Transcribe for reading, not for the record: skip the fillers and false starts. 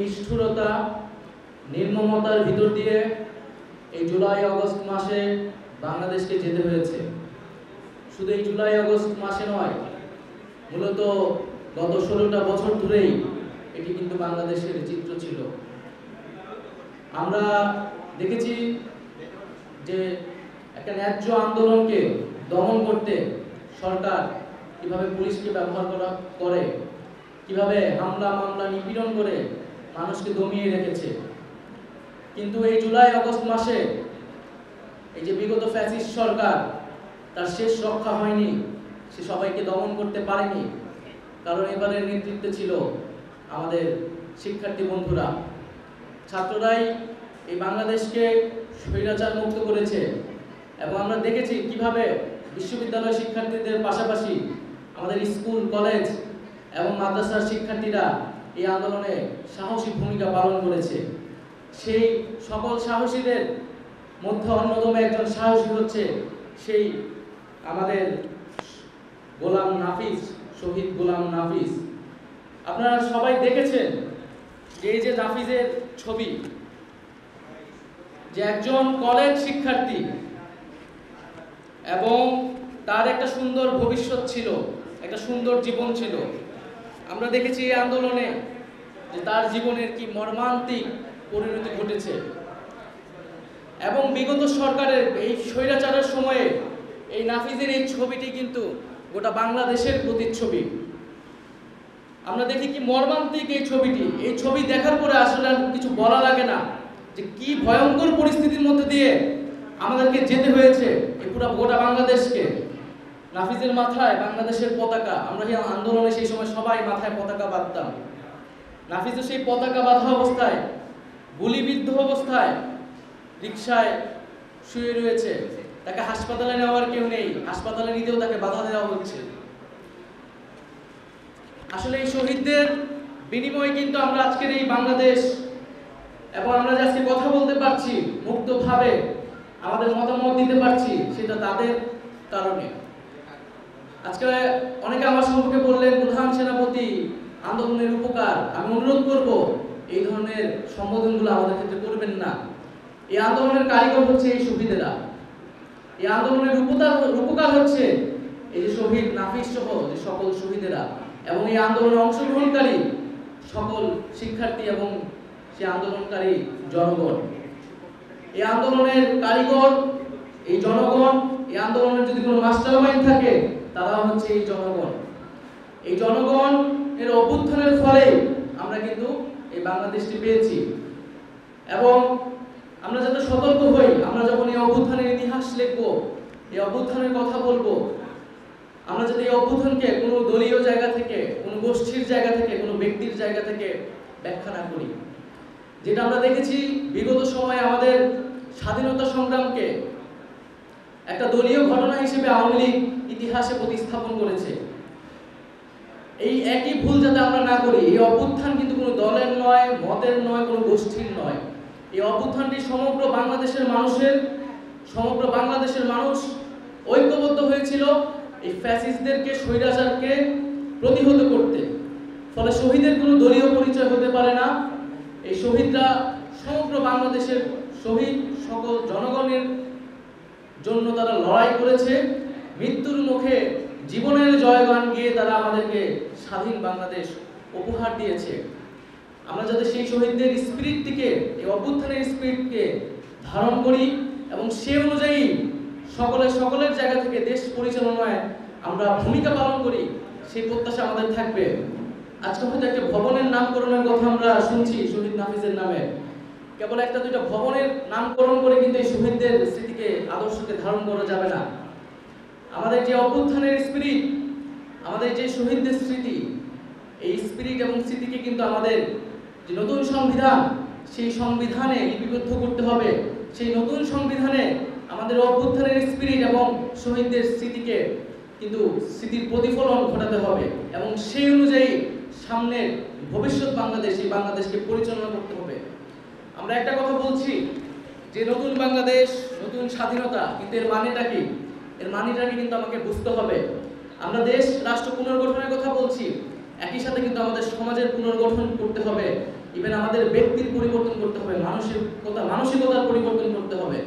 নিষ্ঠুরতা নির্মমতার ভিতর দিয়ে এই জুলাই আগস্ট মাসে বাংলাদেশকে যেতে হয়েছে। শুধু এই জুলাই আগস্ট মাসে নয়, মূলত গত 16টা বছর ধরেই এটি কিন্তু বাংলাদেশের চিত্র ছিল। আমরা দেখেছি যে একটা ন্যায্য আন্দোলনকে দমন করতে সরকার কিভাবে পুলিশকে ব্যবহার করে, কিভাবে হামলা মামলা নিপীড়ন করে মানুষকে দমিয়ে রেখেছে। কিন্তু এই জুলাই আগস্ট মাসে এই যে বিগত ফ্যাসিস্ট সরকার, তার শেষ রক্ষা হয়নি, সে সবাইকে দমন করতে পারেনি, কারণ এবারের নেতৃত্বে ছিল আমাদের শিক্ষার্থী বন্ধুরা। ছাত্ররাই এই বাংলাদেশকে স্বৈরাচার মুক্ত করেছে এবং আমরা দেখেছি কিভাবে বিশ্ববিদ্যালয় শিক্ষার্থীদের পাশাপাশি আমাদের স্কুল কলেজ এবং মাদ্রাসার শিক্ষার্থীরা এই আন্দোলনে সাহসী ভূমিকা পালন করেছে। সেই সকল সাহসীদের মধ্যে অন্যতম একজন সাহসী হচ্ছে সেই আমাদের গোলাম নাফিস, শহীদ গোলাম নাফিস। আপনারা সবাই দেখেছেন যে এই যে নাফিসের ছবি, যে একজন কলেজ শিক্ষার্থী এবং তার একটা সুন্দর ভবিষ্যৎ ছিল, একটা সুন্দর জীবন ছিল। আমরা দেখেছি এই আন্দোলনে যে তার জীবনের কি মর্মান্তিক পরিণতি ঘটেছে এবং বিগত সরকারের এই স্বৈরাচারের সময়ে এই নাফিসের এই ছবিটি কিন্তু গোটা বাংলাদেশের প্রতিচ্ছবি। আমরা দেখি কি মর্মান্তিক এই ছবিটি। এই ছবি দেখার পরে আসলে আর কিছু বলা লাগে না যে কি ভয়ঙ্কর পরিস্থিতির মধ্যে দিয়ে আমাদেরকে যেতে হয়েছে এই পুরো গোটা বাংলাদেশকে। নাফিসের মাথায় বাংলাদেশের পতাকা, আমরা এই আন্দোলনে সেই সময় সবাই মাথায় পতাকা বাঁধতাম। নাফিসও সেই পতাকা বাঁধা অবস্থায়, গুলিবিদ্ধ অবস্থায় রিকশায় শুয়ে রয়েছে। তাকে হাসপাতালে নেওয়ার কেউ নেই, হাসপাতালে নিতেও তাকে বাধা দেওয়া হচ্ছে। আসলে এই শহীদদের বিনিময়ে কিন্তু আমরা আজকের এই বাংলাদেশ এবং আমরা যে আজকে কথা বলতে পারছি মুক্তভাবে, আমাদের মতামত দিতে পারছি, সেটা তাদের কারণে। আজকে অনেকে আমার সম্পর্কে বললেন প্রধান সেনাপতি, আন্দোলনের উপকার। আমি অনুরোধ করব এই ধরনের সম্বোধনগুলো আমাদের ক্ষেত্রে করবেন না। এই আন্দোলনের কারিগর হচ্ছে এই শহীদেরা, এই আন্দোলনের উপকার হচ্ছে এই যে শহীদ নাফিস সহ যে সকল শহীদেরা এবং এই আন্দোলনে অংশগ্রহণকারী সকল শিক্ষার্থী এবং সে আন্দোলনকারী জনগণ। এই আন্দোলনের কারিগর এই জনগণ, এই আন্দোলনের যদি কোনো মাস্টারমাইন্ড থাকে তারা হচ্ছে এই জনগণ। এই জনগণ এর অভ্যুত্থানের ফলে আমরা কিন্তু এই বাংলাদেশটি পেয়েছি এবং আমরা যাতে সতর্ক হই, আমরা যখন এই অভ্যুত্থানের ইতিহাস লিখব, এই অভ্যুত্থানের কথা বলবো, আমরা যদি এই অভ্যুত্থানকে কোনো দলীয় জায়গা থেকে, কোনো গোষ্ঠীর জায়গা থেকে, কোনো ব্যক্তির জায়গা থেকে ব্যাখ্যা না করি। যেটা আমরা দেখেছি বিগত সময়ে আমাদের স্বাধীনতা সংগ্রামকে একটা দলীয় ঘটনা হিসেবে আওয়ামী লীগ ইতিহাসে প্রতিস্থাপন করেছে। এই একই ভুল যাতে আমরা না করি। এই অভ্যুত্থান কিন্তু কোনো দলের নয়, মতের নয়, কোনো গোষ্ঠীর নয়। এই অভ্যুত্থানটি সমগ্র বাংলাদেশের মানুষ ঐক্যবদ্ধ হয়েছিল এই ফ্যাসিস্টদেরকে, স্বৈরাচারকে প্রতিহত করতে। ফলে শহীদের কোনো দলীয় পরিচয় হতে পারে না। এই শহীদরা সমগ্র বাংলাদেশের শহীদ, সকল জনগণের জন্য তারা লড়াই করেছে। মৃত্যুর মুখে জীবনের জয়গান গেয়ে তারা আমাদেরকে স্বাধীন বাংলাদেশ উপহার দিয়েছে। আমরা যাতে সেই শহীদদের স্পিরিটটিকে, এই অভ্যুত্থানের স্পিরিটকে ধারণ করি এবং সে অনুযায়ী সকলের জায়গা থেকে দেশ পরিচালনায় আমরা ভূমিকা পালন করি, সেই প্রত্যাশা আমাদের থাকবে। আজকে হয়তো একটা ভবনের নামকরণের কথা আমরা শুনছি শহীদ নাফিসের নামে। কেবল একটা দুইটা ভবনের নামকরণ করে কিন্তু এই শহীদদের স্মৃতিকে, আদর্শকে ধারণ করা যাবে না। আমাদের যে অভ্যুত্থানের স্পিরিট, আমাদের যে শহীদদের স্মৃতি, এই স্পিরিট এবং স্মৃতিকে কিন্তু আমাদের যে নতুন সংবিধান, সেই সংবিধানে লিপিবদ্ধ করতে হবে। সেই নতুন সংবিধানে আমাদের অভ্যুত্থানের স্পিরিট এবং শহীদদের স্মৃতিকে কিন্তু স্মৃতির প্রতিফলন ঘটাতে হবে এবং সেই অনুযায়ী সামনের ভবিষ্যৎ বাংলাদেশ, এই বাংলাদেশকে পরিচালনা করতে হবে। আমরা একটা কথা বলছি যে নতুন বাংলাদেশ, নতুন স্বাধীনতা, কিন্তু এর মানেটা কি? এর মানেটাকে কিন্তু আমাকে বুঝতে হবে। আমরা দেশ রাষ্ট্র পুনর্গঠনের কথা বলছি, একই সাথে কিন্তু আমাদের সমাজের পুনর্গঠন করতে হবে। ইভেন আমাদের ব্যক্তির পরিবর্তন করতে হবে, মানসিকতার পরিবর্তন করতে হবে।